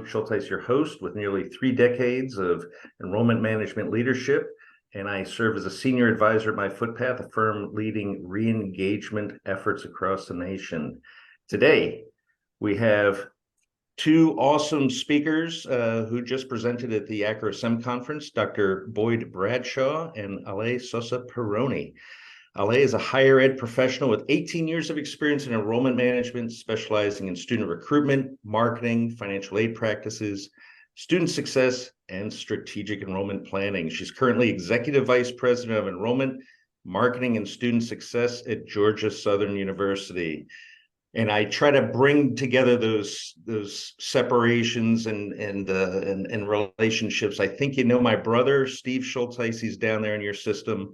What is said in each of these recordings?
Luke Schultheis, your host, with nearly 3 decades of enrollment management leadership, and I serve as a senior advisor at myFootpath, a firm leading re-engagement efforts across the nation. Today, we have two awesome speakers who just presented at the ACRO-SEM conference, Dr. Boyd Bradshaw and Sosa. Ale is a higher ed professional with 18 years of experience in enrollment management, specializing in student recruitment, marketing, financial aid practices, student success, and strategic enrollment planning. She's currently Executive Vice President of Enrollment, Marketing, and Student Success at Georgia Southern University. And I try to bring together those separations and relationships. I think you know my brother, Steve Schultheis. He's down there in your system.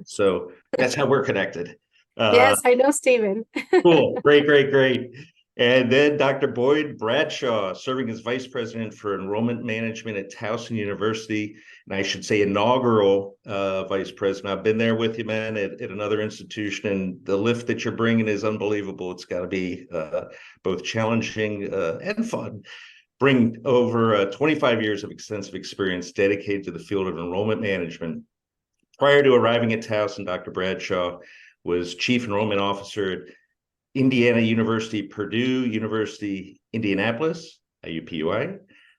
So that's how we're connected. Yes, I know Stephen. Cool. Great. And then Dr. Boyd Bradshaw, serving as Vice President for Enrollment Management at Towson University, and I should say inaugural Vice President. I've been there with you, man, at another institution, and the lift that you're bringing is unbelievable. It's got to be both challenging and fun. Bring over 25 years of extensive experience dedicated to the field of enrollment management. Prior to arriving at Towson, Dr. Bradshaw was Chief Enrollment Officer at Indiana University, Purdue University, Indianapolis, IUPUI,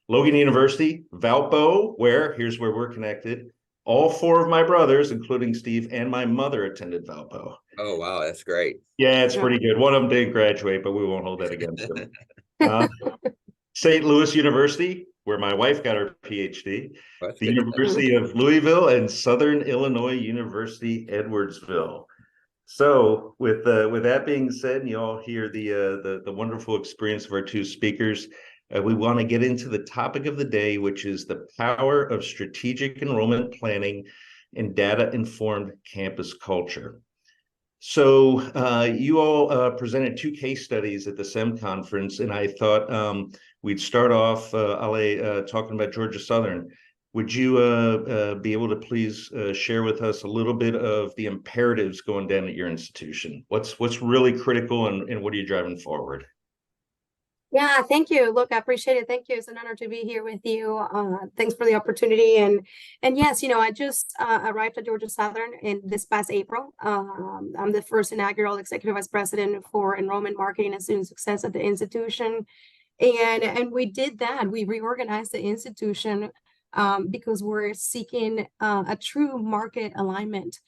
Logan University, Valpo, here's where we're connected. All 4 of my brothers, including Steve and my mother, attended Valpo. Oh, wow, that's great. Yeah, it's pretty good. One of them didn't graduate, but we won't hold that against them. St. Louis University, where my wife got her PhD, the University of Louisville, and Southern Illinois University, Edwardsville. So with that being said, and you all hear the wonderful experience of our two speakers, we want to get into the topic of the day, which is the power of strategic enrollment planning and data-informed campus culture. So you all presented 2 case studies at the SEM conference, and I thought we'd start off, Ale, talking about Georgia Southern. Would you be able to please share with us a little bit of the imperatives going down at your institution? What's really critical, and what are you driving forward? Yeah, thank you. Look, I appreciate it. Thank you. It's an honor to be here with you. Thanks for the opportunity. And yes, I just arrived at Georgia Southern in this past April. I'm the first inaugural Executive Vice President for Enrollment, Marketing, and Student Success at the institution. And we did that. We reorganized the institution because we're seeking a true market alignment,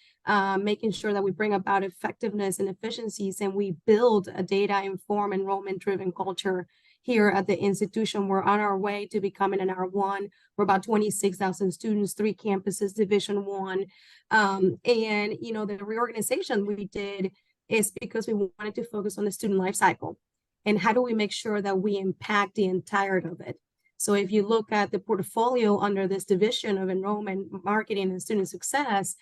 making sure that we bring about effectiveness and efficiencies, and we build a data-informed, enrollment-driven culture here at the institution. We're on our way to becoming an R1. We're about 26,000 students, 3 campuses, Division I. And, the reorganization we did is because we wanted to focus on the student life cycle. And how do we make sure that we impact the entirety of it? So if you look at the portfolio under this division of enrollment, marketing, and student success,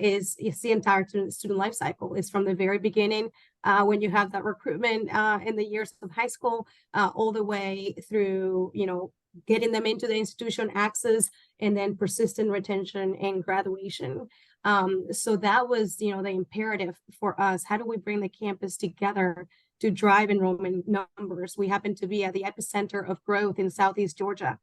is the entire student life cycle. It's from the very beginning, when you have that recruitment in the years of high school, all the way through, getting them into the institution, access, and then persistent retention and graduation. So that was, the imperative for us. How do we bring the campus together to drive enrollment numbers? We happen to be at the epicenter of growth in Southeast Georgia.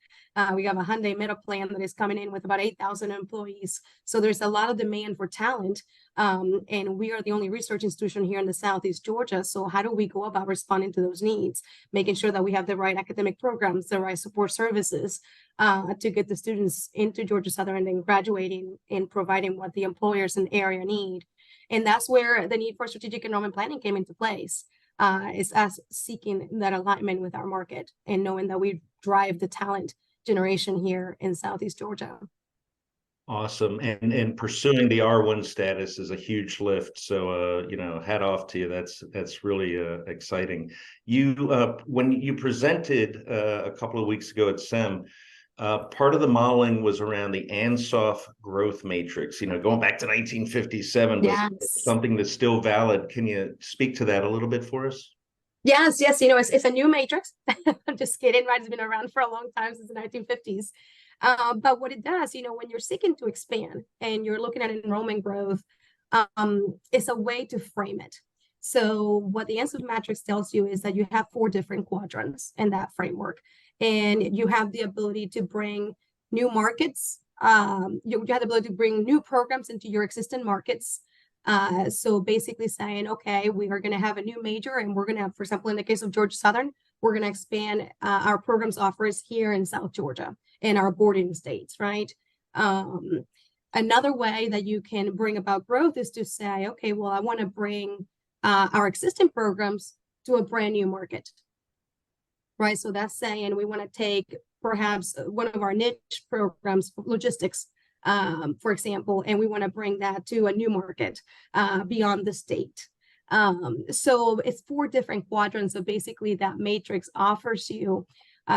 We have a Hyundai Meta plan that is coming in with about 8,000 employees. So there's a lot of demand for talent. And we are the only research institution here in the Southeast Georgia. So how do we go about responding to those needs, making sure that we have the right academic programs, the right support services to get the students into Georgia Southern and then graduating and providing what the employers in the area need? And that's where the need for strategic enrollment planning came into place. Is us seeking that alignment with our market and knowing that we drive the talent generation here in Southeast Georgia. Awesome. And pursuing the R1 status is a huge lift. So, hat off to you. That's really exciting. You, when you presented a couple of weeks ago at SEM, part of the modeling was around the Ansa growth matrix, going back to 1957, yes. Something that's still valid. Can you speak to that a little bit for us? Yes. It's a new matrix. I'm just kidding, right? It's been around for a long time, since the 1950s. But what it does, when you're seeking to expand and you're looking at enrollment growth, it's a way to frame it. So what the Ansa matrix tells you is that you have 4 different quadrants in that framework. and you have the ability to bring new markets. You have the ability to bring new programs into your existing markets. So basically saying, okay, we are going to have a new major, and we're going to have, for example, in the case of Georgia Southern, we're going to expand our programs offers here in South Georgia in our bordering states, right? Another way that you can bring about growth is to say, okay, well, I want to bring our existing programs to a brand new market, right? So that's saying we want to take perhaps one of our niche programs, logistics, for example, and we want to bring that to a new market beyond the state. So it's 4 different quadrants of basically that matrix offers you.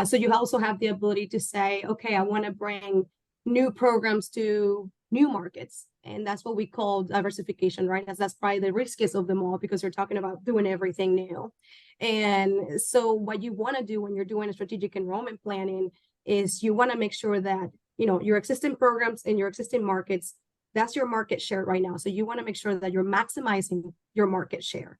So you also have the ability to say, okay, I want to bring new programs to new markets. And that's what we call diversification, right? That's probably the riskiest of them all, because you're talking about doing everything new. And so what you want to do when you're doing a strategic enrollment planning is you want to make sure that, you know, your existing programs in your existing markets, that's your market share right now. So you want to make sure that you're maximizing your market share.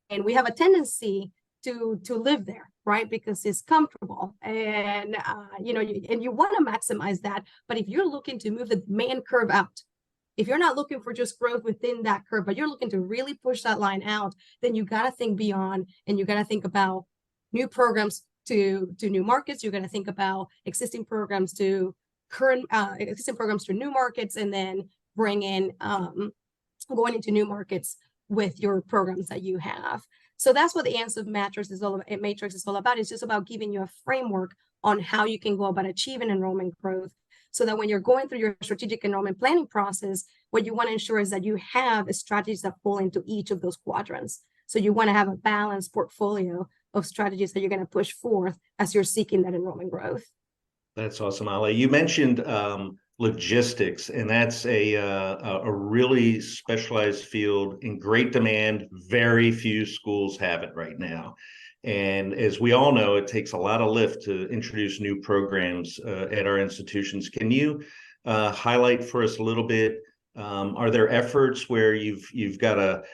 And we have a tendency to live there, right? Because it's comfortable, and you know, and you want to maximize that. But if you're looking to move the demand curve out, if you're not looking for just growth within that curve, but you're looking to really push that line out, then you got to think beyond, and you got to think about new programs to new markets. You're going to think about existing programs to existing programs to new markets, and then bring in going into new markets with your programs that you have. So that's what the Ansa matrix is all about. It's just about giving you a framework on how you can go about achieving enrollment growth, so that when you're going through your strategic enrollment planning process, what you want to ensure is that you have strategies that fall into each of those quadrants. So you want to have a balanced portfolio of strategies that you're going to push forth as you're seeking that enrollment growth. That's awesome, Ale. You mentioned logistics, and that's a really specialized field in great demand. Very few schools have it right now. And as we all know, it takes a lot of lift to introduce new programs at our institutions. Can you highlight for us a little bit? Are there efforts where you've got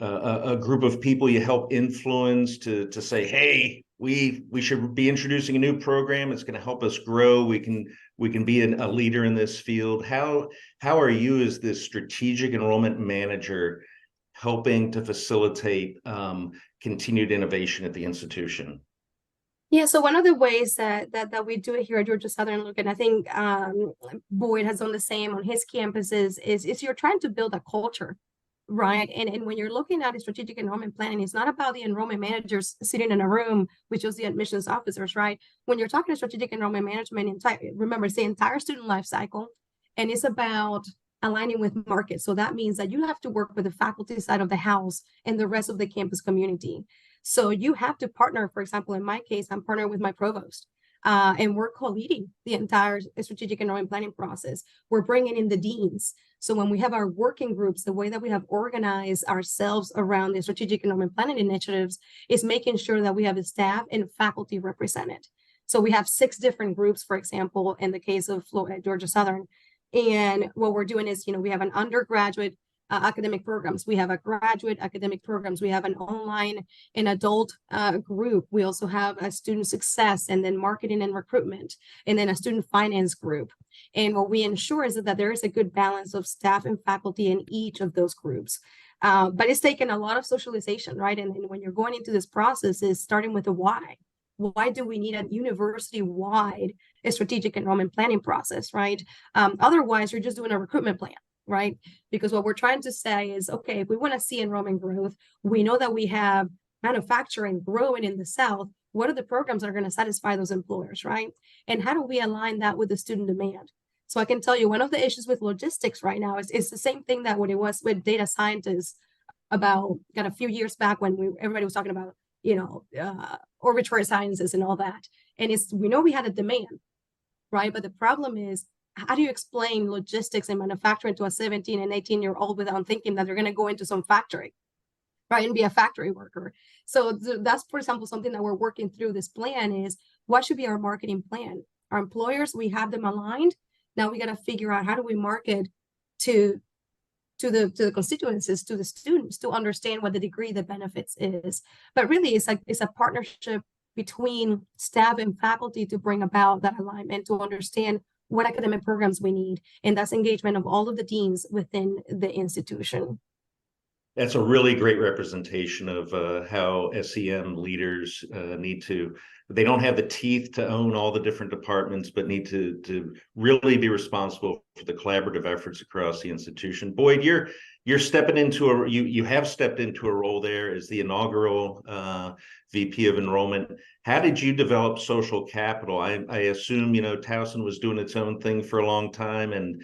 a group of people you help influence to say, hey, we should be introducing a new program. It's going to help us grow. We can be a leader in this field. How are you, as this strategic enrollment manager, helping to facilitate continued innovation at the institution? Yeah, so one of the ways that we do it here at Georgia Southern, look, and I think Boyd has done the same on his campuses, is you're trying to build a culture, right? And when you're looking at a strategic enrollment planning, it's not about the enrollment managers sitting in a room with just the admissions officers, right? When you're talking to strategic enrollment management, remember, it's the entire student life cycle, and it's about aligning with markets. So that means that you have to work with the faculty side of the house and the rest of the campus community. So you have to partner. For example, in my case, I'm partnering with my provost, and we're co-leading the entire strategic enrollment planning process. We're bringing in the deans. So when we have our working groups, the way that we have organized ourselves around the strategic enrollment planning initiatives is making sure that we have the staff and faculty represented. So we have 6 different groups, for example, in the case of Georgia Southern. And what we're doing is, you know, we have an undergraduate academic programs. We have a graduate academic programs. We have an online and adult group. We also have a student success, and then marketing and recruitment, and then a student finance group. And what we ensure is that there is a good balance of staff and faculty in each of those groups. But it's taken a lot of socialization, right? And when you're going into this process, is starting with the why. Why do we need a university-wide strategic enrollment planning process, right? Otherwise, you're just doing a recruitment plan, right? Because what we're trying to say is, okay, if we want to see enrollment growth, we know that we have manufacturing growing in the South. What are the programs that are going to satisfy those employers, right? And how do we align that with the student demand? So I can tell you, one of the issues with logistics right now is the same thing that when it was with data scientists about a few years back, when everybody was talking about, you know, arbitrary sciences and all that. And we know we had a demand, right? But the problem is, how do you explain logistics and manufacturing to a 17 and 18-year-old without thinking that they're going to go into some factory, right, and be a factory worker? So that's, for example, something that we're working through this plan is, what should be our marketing plan? Our employers, we have them aligned. Now we got to figure out, how do we market to the constituencies, to the students, to understand what the degree, the benefits is. But really, it's a partnership between staff and faculty to bring about that alignment, to understand what academic programs we need. And that's engagement of all of the deans within the institution. That's a really great representation of how SEM leaders need to, they don't have the teeth to own all the different departments, but need to really be responsible for the collaborative efforts across the institution. Boyd, you're stepping into you have stepped into a role there as the inaugural VP of Enrollment. How did you develop social capital? I assume, Towson was doing its own thing for a long time, and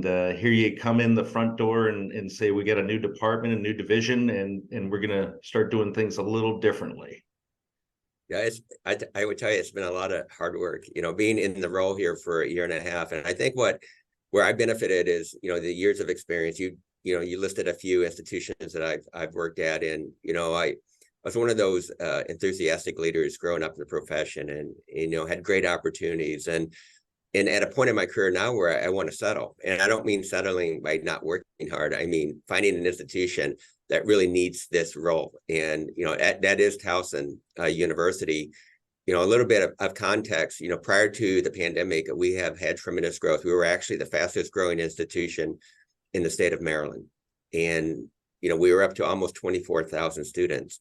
here you come in the front door and say, we got a new department, a new division, and we're going to start doing things a little differently. Yeah, I would tell you, it's been a lot of hard work, being in the role here for a year and a half. And I think where I benefited is, the years of experience. You listed a few institutions that I've worked at, and, I was one of those enthusiastic leaders growing up in the profession, and, had great opportunities. And at a point in my career now where I want to settle, and I don't mean settling by not working hard. I mean finding an institution that really needs this role, and that is Towson University. A little bit of context. Prior to the pandemic, we have had tremendous growth. We were actually the fastest growing institution in the state of Maryland, and we were up to almost 24,000 students.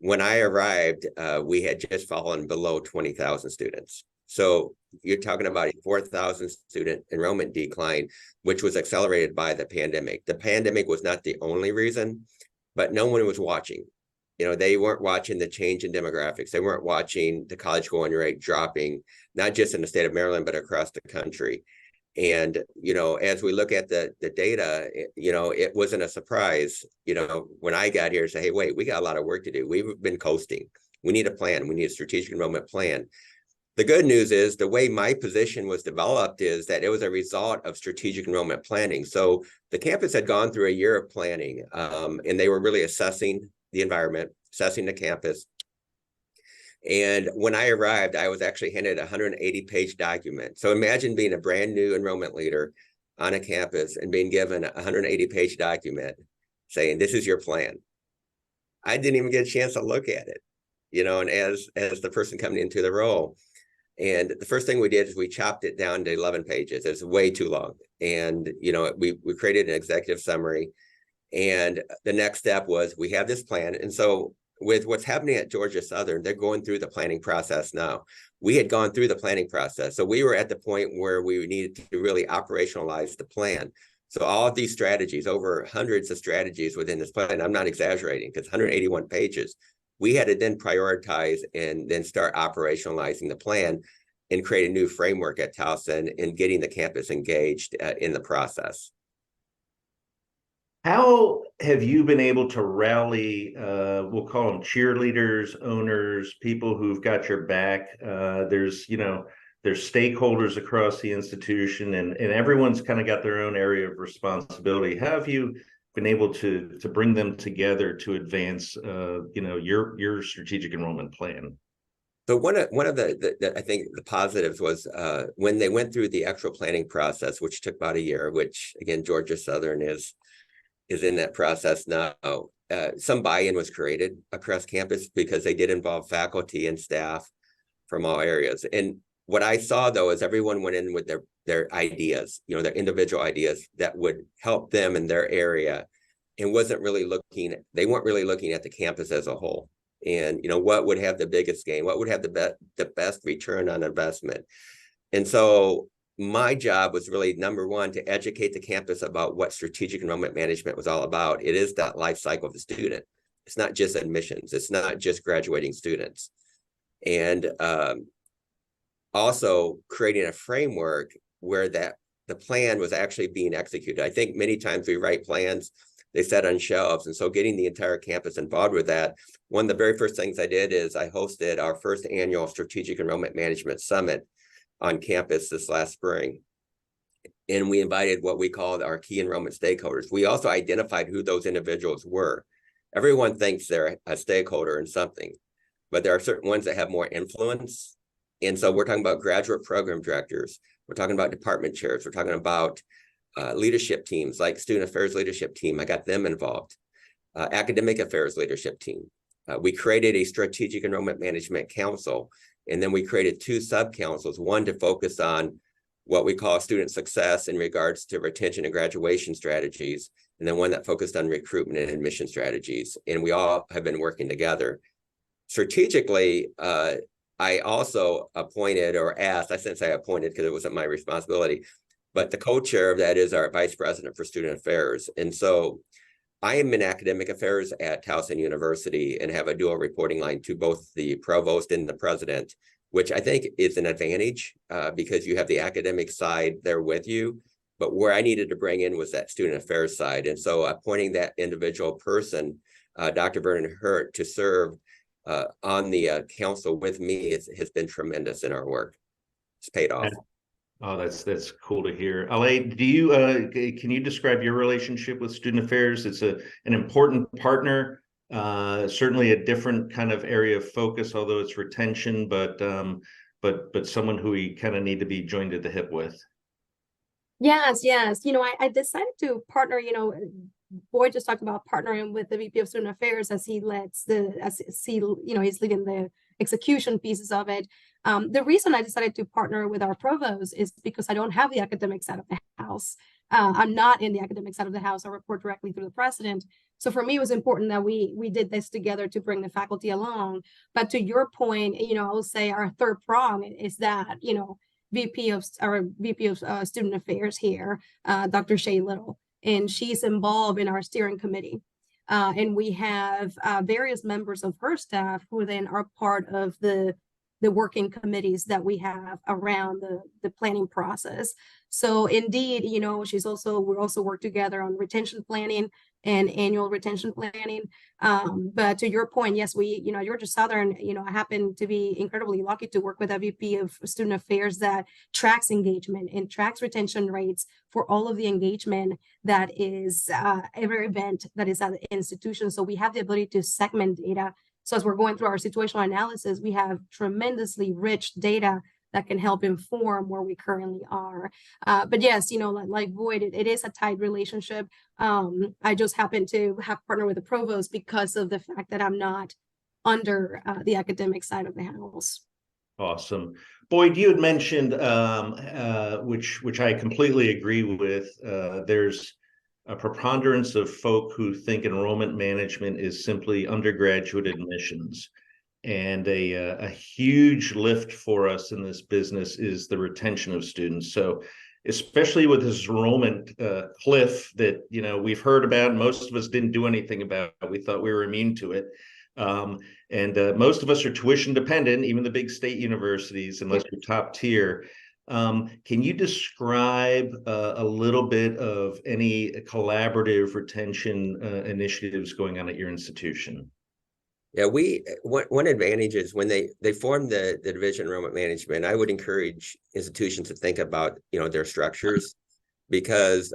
When I arrived, we had just fallen below 20,000 students. So you're talking about a 4,000 student enrollment decline, which was accelerated by the pandemic. The pandemic was not the only reason, but no one was watching. They weren't watching the change in demographics. They weren't watching the college going rate dropping, not just in the state of Maryland, but across the country. And, as we look at the data, it wasn't a surprise, when I got here to say, hey, wait, we got a lot of work to do. We've been coasting. We need a plan. We need a strategic enrollment plan. The good news is the way my position was developed is that it was a result of strategic enrollment planning. So the campus had gone through a year of planning, and they were really assessing the environment, assessing the campus. And when I arrived, I was actually handed a 180-page document. So imagine being a brand new enrollment leader on a campus and being given a 180-page document saying, this is your plan. I didn't even get a chance to look at it, and as the person coming into the role. And the first thing we did is we chopped it down to 11 pages. It's way too long. And, we created an executive summary. And the next step was we have this plan. And so with what's happening at Georgia Southern, they're going through the planning process now. We had gone through the planning process. So we were at the point where we needed to really operationalize the plan. So all of these strategies, over hundreds of strategies within this plan, I'm not exaggerating, because 181 pages, we had to then prioritize and then start operationalizing the plan and create a new framework at Towson and getting the campus engaged in the process. How have you been able to rally, we'll call them cheerleaders, owners, people who've got your back? There's stakeholders across the institution, and everyone's kind of got their own area of responsibility. How have you been able to bring them together to advance, your strategic enrollment plan? So one of the I think the positives was when they went through the actual planning process, which took about a year, which again, Georgia Southern is in that process now. Some buy-in was created across campus because they did involve faculty and staff from all areas. And what I saw, though, is everyone went in with their ideas, their individual ideas that would help them in their area, and they weren't really looking at the campus as a whole. And, what would have the biggest gain? What would have the best return on investment? And so my job was really, number one, to educate the campus about what strategic enrollment management was all about. It is that life cycle of the student. It's not just admissions. It's not just graduating students. And also creating a framework where the plan was actually being executed. I think many times we write plans, they sit on shelves. And so getting the entire campus involved with that, one of the very first things I did is I hosted our first annual Strategic Enrollment Management Summit on campus this last spring. And we invited what we called our key enrollment stakeholders. We also identified who those individuals were. Everyone thinks they're a stakeholder in something, but there are certain ones that have more influence. And so we're talking about graduate program directors. We're talking about department chairs. We're talking about leadership teams like student affairs leadership team. I got them involved. Academic affairs leadership team. We created a strategic enrollment management council, and then we created 2 sub-councils, one to focus on what we call student success in regards to retention and graduation strategies, and then one that focused on recruitment and admission strategies. And we all have been working together. Strategically, I also appointed, or asked, I shouldn't say appointed because it wasn't my responsibility, but the co-chair of that is our vice president for student affairs. And so I am in academic affairs at Towson University and have a dual reporting line to both the provost and the president, which I think is an advantage because you have the academic side there with you. But where I needed to bring in was that student affairs side. And so appointing that individual person, Dr. Vernon Hurt, to serve on the council with me has been tremendous in our work. It's paid off. Oh, that's cool to hear. Ale, do you can you describe your relationship with student affairs? It's an important partner, certainly a different kind of area of focus, although it's retention, but someone who we kind of need to be joined at the hip with. Yes. I decided to partner, Boyd just talked about partnering with the VP of Student Affairs as he's leading the execution pieces of it. The reason I decided to partner with our provost is because I don't have the academic side of the house. I'm not in the academic side of the house. I report directly through the president. So for me, it was important that we did this together to bring the faculty along. But to your point, I will say our third prong is that, VP of Student Affairs here, Dr. Shay Little, and she's involved in our steering committee. And we have various members of her staff who then are part of the working committees that we have around the planning process. So indeed, we also work together on retention planning and annual retention planning. But to your point, yes, Georgia Southern, I happen to be incredibly lucky to work with a VP of Student Affairs that tracks engagement and tracks retention rates for all of the engagement that is every event that is at the institution. So we have the ability to segment data. So as we're going through our situational analysis, we have tremendously rich data that can help inform where we currently are. But yes, like Boyd, it is a tight relationship. I just happen to have partnered with the provost because of the fact that I'm not under the academic side of the house. Awesome. Boyd, you had mentioned, which I completely agree with, there's a preponderance of folk who think enrollment management is simply undergraduate admissions. And a huge lift for us in this business is the retention of students. So especially with this enrollment cliff that we've heard about, most of us didn't do anything about it. We thought we were immune to it. And most of us are tuition dependent, even the big state universities, unless you're top tier. Can you describe a little bit of any collaborative retention initiatives going on at your institution? Yeah, one advantage is when they formed the division enrollment management, I would encourage institutions to think about their structures, because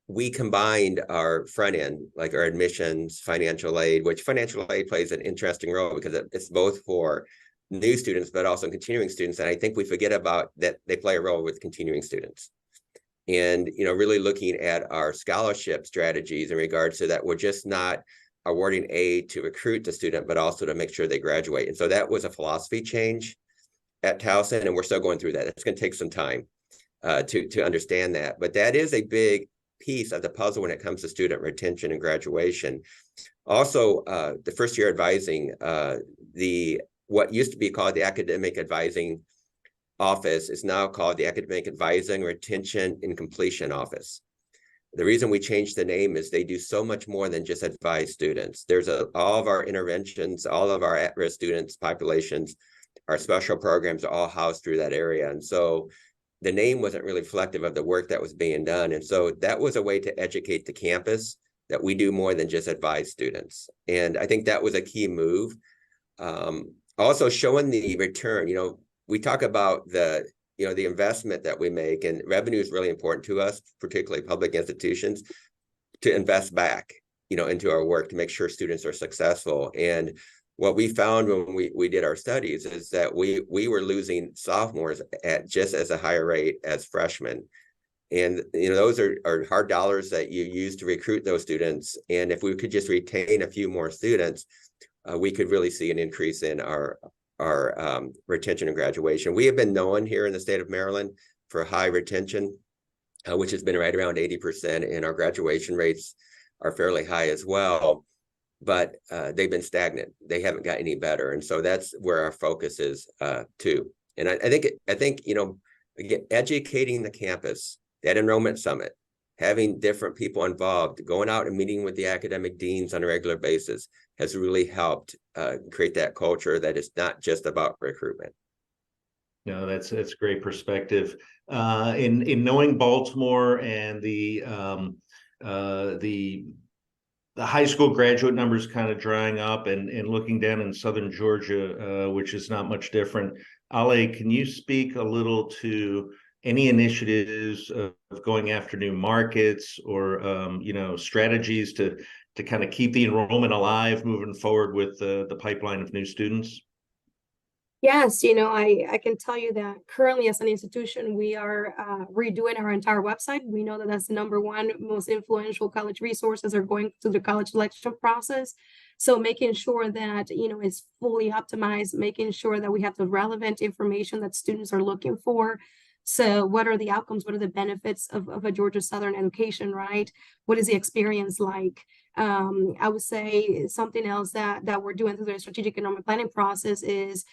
we combined our front end, like our admissions, financial aid, which financial aid plays an interesting role because it's both for new students but also continuing students, and I think we forget about that they play a role with continuing students. And really looking at our scholarship strategies in regards to that, we're just not awarding aid to recruit the student, but also to make sure they graduate. And so that was a philosophy change at Towson, and we're still going through that. It's going to take some time to understand that, but that is a big piece of the puzzle when it comes to student retention and graduation. Also, the first year advising, what used to be called the academic advising office is now called the academic advising, retention, and completion office. The reason we changed the name is they do so much more than just advise students. There's all of our interventions, all of our at-risk students populations, our special programs are all housed through that area. And so the name wasn't really reflective of the work that was being done. And so that was a way to educate the campus that we do more than just advise students. And I think that was a key move. Also showing the return, we talk about the investment that we make, and revenue is really important to us, particularly public institutions, to invest back, into our work to make sure students are successful. And what we found when we did our studies is that we were losing sophomores at just as a higher rate as freshmen. And, those are hard dollars that you use to recruit those students. And if we could just retain a few more students, we could really see an increase in our retention and graduation. We have been known here in the state of Maryland for high retention, which has been right around 80%, and our graduation rates are fairly high as well. But they've been stagnant. They haven't got any better, and so that's where our focus is too. And I think again, educating the campus, that enrollment summit, having different people involved, going out and meeting with the academic deans on a regular basis has really helped create that culture that is not just about recruitment. No, that's great perspective. In knowing Baltimore and the high school graduate numbers kind of drying up, and looking down in southern Georgia, which is not much different. Ale, can you speak a little to any initiatives of going after new markets, or strategies to kind of keep the enrollment alive moving forward with the pipeline of new students? Yes, I can tell you that currently as an institution, we are redoing our entire website. We know that that's the number one most influential college resources are going through the college selection process. So making sure that, it's fully optimized, making sure that we have the relevant information that students are looking for. So what are the outcomes? What are the benefits of a Georgia Southern education, right? What is the experience like? I would say something else that we're doing through the strategic enrollment planning process is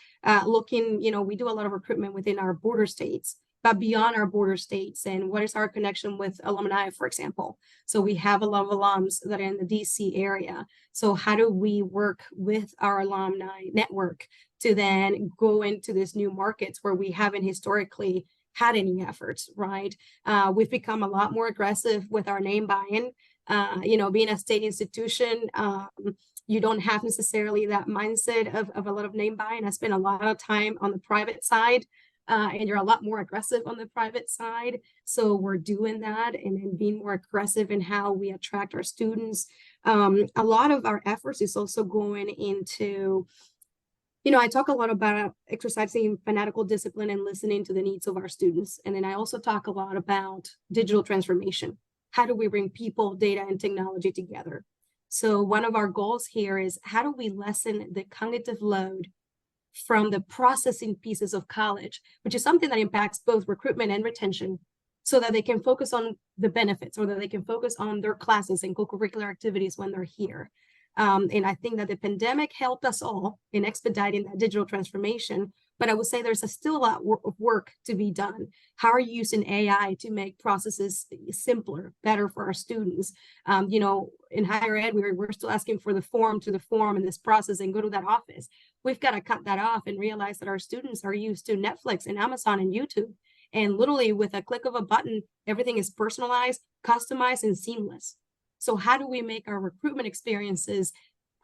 looking, we do a lot of recruitment within our border states, but beyond our border states, and what is our connection with alumni, for example. So we have a lot of alums that are in the DC area. So how do we work with our alumni network to then go into these new markets where we haven't historically had any efforts, right? We've become a lot more aggressive with our name buy-in. Being a state institution, you don't have necessarily that mindset of a lot of name buying. I spent a lot of time on the private side, and you're a lot more aggressive on the private side. So we're doing that and being more aggressive in how we attract our students. A lot of our efforts is also going into, I talk a lot about exercising fanatical discipline and listening to the needs of our students. And then I also talk a lot about digital transformation. How do we bring people, data, and technology together? So one of our goals here is, how do we lessen the cognitive load from the processing pieces of college, which is something that impacts both recruitment and retention, so that they can focus on the benefits, or that they can focus on their classes and co-curricular activities when they're here. And I think that the pandemic helped us all in expediting that digital transformation, but I would say there's still a lot of work to be done. How are you using AI to make processes simpler, better for our students? In higher ed, we're still asking for the form in this process and go to that office. We've got to cut that off and realize that our students are used to Netflix and Amazon and YouTube. And literally with a click of a button, everything is personalized, customized, and seamless. So how do we make our recruitment experiences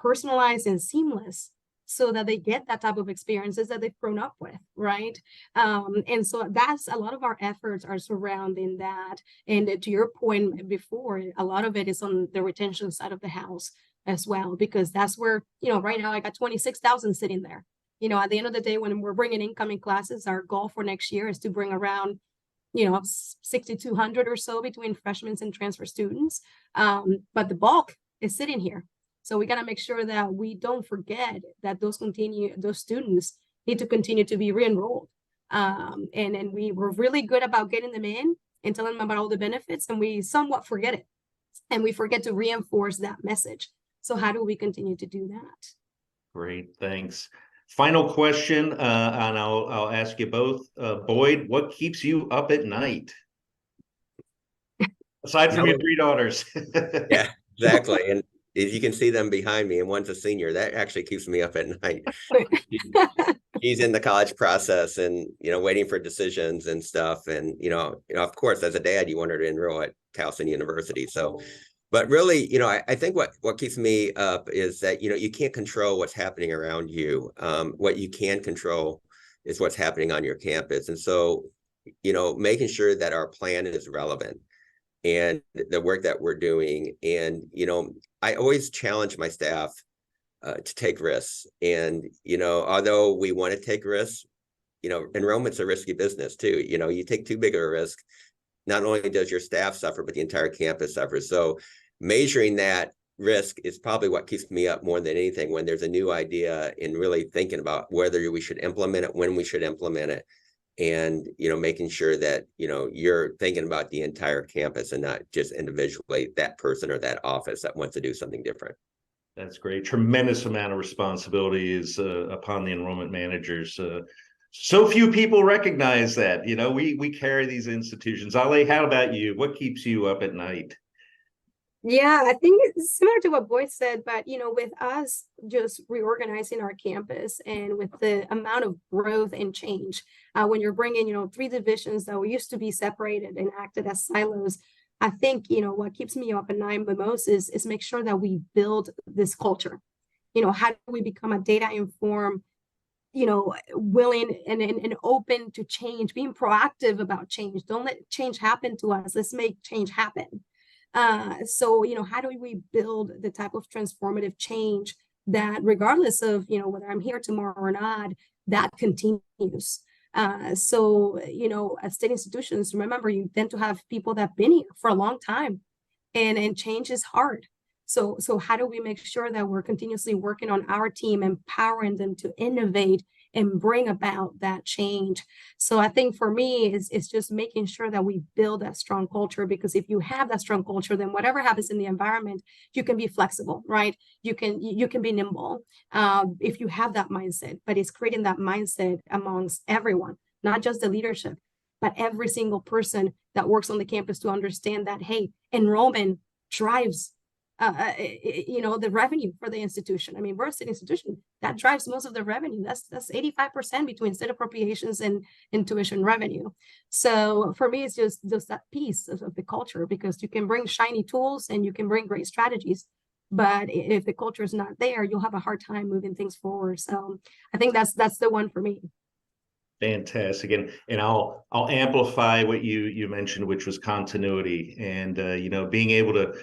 personalized and seamless so that they get that type of experiences that they've grown up with, right? And so that's a lot of our efforts are surrounding that. And to your point before, a lot of it is on the retention side of the house as well, because that's where, right now I got 26,000 sitting there. At the end of the day, when we're bringing incoming classes, our goal for next year is to bring around 6,200 or so between freshmen and transfer students. But the bulk is sitting here. So we got to make sure that we don't forget that those students need to continue to be re-enrolled. And we were really good about getting them in and telling them about all the benefits, and we somewhat forget it. And we forget to reinforce that message. So how do we continue to do that? Great, thanks. Final question, and I'll ask you both. Boyd, what keeps you up at night? Aside from your three daughters. Yeah, exactly. And as you can see them behind me, and one's a senior, that actually keeps me up at night. She's in the college process and, waiting for decisions and stuff. And, of course, as a dad, you want her to enroll at Towson University. So, but really, I think what keeps me up is that, you can't control what's happening around you. What you can control is what's happening on your campus. And so, making sure that our plan is relevant and the work that we're doing. And, I always challenge my staff to take risks. And, although we want to take risks, enrollment's a risky business too. You take too big of a risk, not only does your staff suffer, but the entire campus suffers. So measuring that risk is probably what keeps me up more than anything, when there's a new idea and really thinking about whether we should implement it, when we should implement it, and making sure that you're thinking about the entire campus and not just individually that person or that office that wants to do something different. That's great. Tremendous amount of responsibility is upon the enrollment managers. So few people recognize that. We carry these institutions. Ale, how about you? What keeps you up at night? Yeah, I think it's similar to what Boyd said, but with us just reorganizing our campus and with the amount of growth and change, when you're bringing 3 divisions that used to be separated and acted as silos, I think what keeps me up at night the most is make sure that we build this culture. How do we become a data informed, willing and open to change, being proactive about change. Don't let change happen to us. Let's make change happen. So how do we build the type of transformative change that, regardless of whether I'm here tomorrow or not, that continues. So at state institutions, remember, you tend to have people that have been here for a long time, and change is hard. So how do we make sure that we're continuously working on our team, empowering them to innovate and bring about that change? So I think for me, it's just making sure that we build that strong culture, because if you have that strong culture, then whatever happens in the environment, you can be flexible, right? You can be nimble if you have that mindset. But it's creating that mindset amongst everyone, not just the leadership, but every single person that works on the campus, to understand that, hey, enrollment drives the revenue for the institution. I mean, we're a state institution that drives most of the revenue. That's 85% between state appropriations and tuition revenue. So for me, it's just that piece of the culture, because you can bring shiny tools and you can bring great strategies, but if the culture is not there, you'll have a hard time moving things forward. So I think that's the one for me. Fantastic. And I'll amplify what you mentioned, which was continuity, and being able to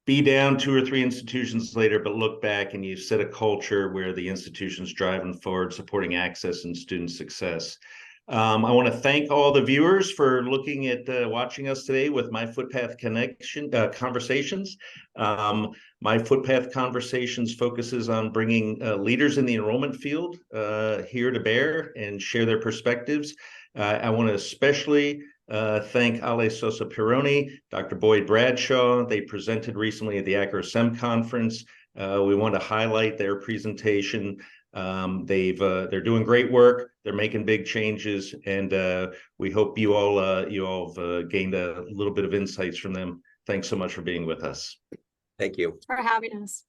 be down 2 or 3 institutions later, but look back and you set a culture where the institution's driving forward, supporting access and student success. I want to thank all the viewers for looking at watching us today with myFootpath Conversations. myFootpath Conversations focuses on bringing leaders in the enrollment field here to bear and share their perspectives. I want to especially thank Ale Sosa Pierono, Dr. Boyd Bradshaw. They presented recently at the ACRO-SEM conference. We want to highlight their presentation. They're doing great work. They're making big changes, and we hope you all have gained a little bit of insights from them. Thanks so much for being with us. Thank you For having us.